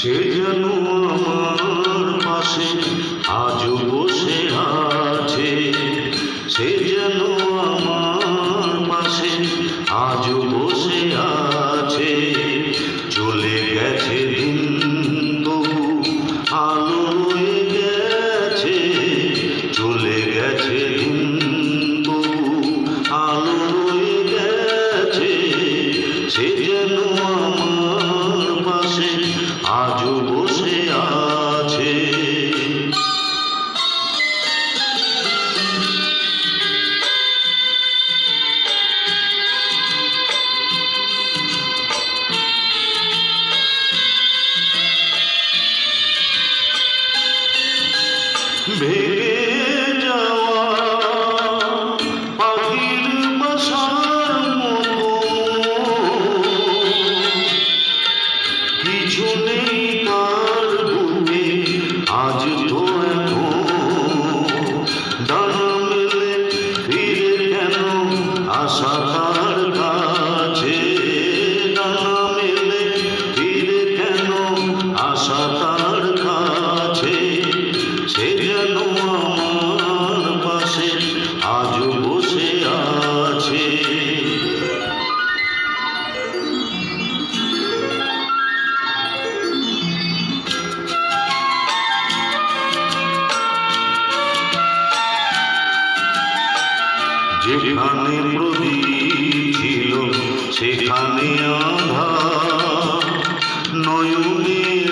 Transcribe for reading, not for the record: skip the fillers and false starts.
সে যেন আমার পাশে আজও বসে আছে, সে যেন আমার পাশে আজও বসে আছে। চলে গেছে দিন তবু আলো রয়ে গেছে, চলে গেছে দিন তবু আলো রয়ে গেছে। সে যেন আমার পাশে আজও বসে আছে। ভেঙে যাওয়া পাখির বাসার মতো কিছু নেই তার বুকে আজ তো ডানা মেলে ফিরে কেন আশা তার কাছে, ডানা মেলে ফিরে কেন আশা তার কাছে। সে যেন আমার পাশে আজও বসে আছে। যেখানে প্রদীপ ছিল সেখানে আঁধার, নয়নের